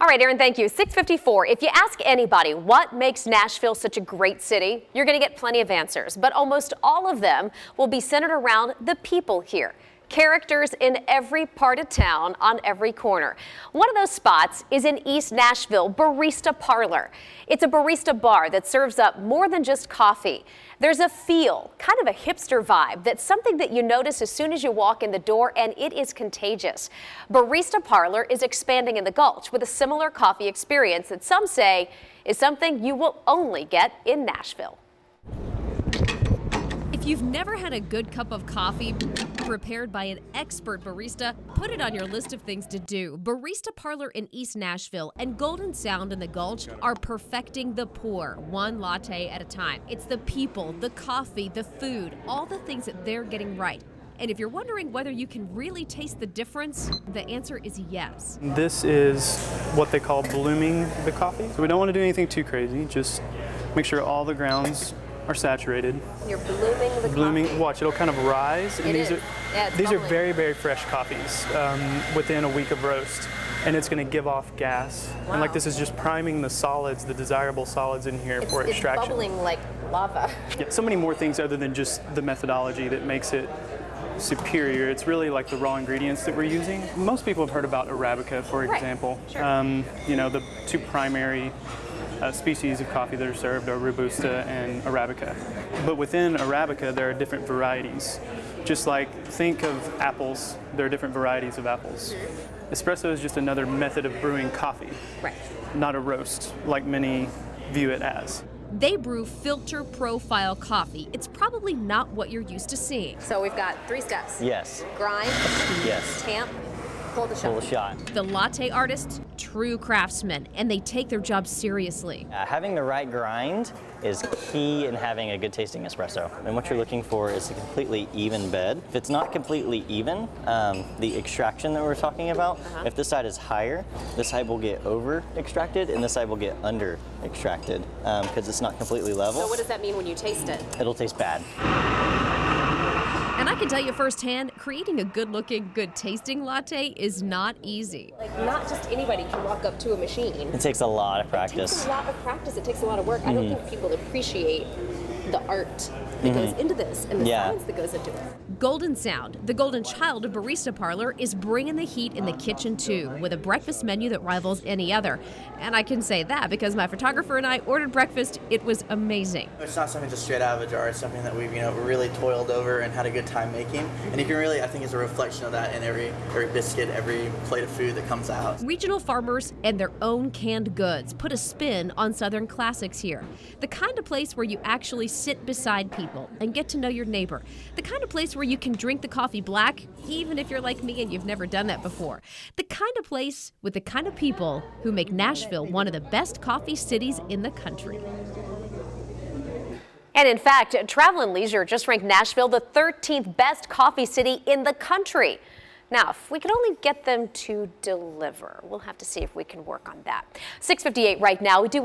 All right, Aaron, thank you. 6:54. If you ask anybody what makes Nashville such a great city, you're going to get plenty of answers, but almost all of them will be centered around the people here. Characters in every part of town, on every corner. One of those spots is in East Nashville, Barrista Parlor. It's a barista bar that serves up more than just coffee. There's a feel, kind of a hipster vibe, that's something that you notice as soon as you walk in the door, and it is contagious. Barrista Parlor is expanding in the Gulch with a similar coffee experience that some say is something you will only get in Nashville. If you've never had a good cup of coffee prepared by an expert barista, put it on your list of things to do. Barrista Parlor in East Nashville and Golden Sound in the Gulch are perfecting the pour, one latte at a time. It's the people, the coffee, the food, all the things that they're getting right. And if you're wondering whether you can really taste the difference, the answer is yes. This is what they call blooming the coffee. So we don't want to do anything too crazy, just make sure all the grounds are saturated. You're blooming the coffee. Watch, it'll kind of rise. And these are very, very fresh coffees within a week of roast. And it's going to give off gas. Wow. And like this is just priming the solids, the desirable solids in here for extraction. It's bubbling like lava. Yeah, so many more things other than just the methodology that makes it superior. It's really like the raw ingredients that we're using. Most people have heard about Arabica, for example. Sure. You know, the two primary species of coffee that are served are Robusta and Arabica. But within Arabica, there are different varieties. Just like think of apples, there are different varieties of apples. Espresso is just another method of brewing coffee, not a roast like many view it as. They brew filter profile coffee. It's probably not what you're used to seeing. So we've got 3 steps. Yes. Grind. Yes. Tamp. Pull the shot. Pull the shot. The latte artists, true craftsmen, and they take their job seriously. Having the right grind is key in having a good tasting espresso. And what you're looking for is a completely even bed. If it's not completely even, the extraction that we're talking about, if this side is higher, this side will get over extracted and this side will get under extracted because it's not completely level. So what does that mean when you taste it? It'll taste bad. And I can tell you firsthand, creating a good-looking, good-tasting latte is not easy. Like, not just anybody can walk up to a machine. It takes a lot of practice. It takes a lot of practice. It takes a lot of work. I don't think people appreciate the art that goes into this and the science that goes into it. Golden Sound, the golden child of Barrista Parlor, is bringing the heat in the kitchen too, with a breakfast menu that rivals any other. And I can say that because my photographer and I ordered breakfast. It was amazing. It's not something just straight out of a jar. It's something that we've really toiled over and had a good time making. And you can really, I think, it's a reflection of that in every biscuit, every plate of food that comes out. Regional farmers and their own canned goods put a spin on Southern classics here. The kind of place where you actually sit beside people and get to know your neighbor. The kind of place where you can drink the coffee black, even if you're like me and you've never done that before. The kind of place with the kind of people who make Nashville one of the best coffee cities in the country. And in fact, Travel and Leisure just ranked Nashville the 13th best coffee city in the country. Now, if we could only get them to deliver, we'll have to see if we can work on that. 6:58 right now. We do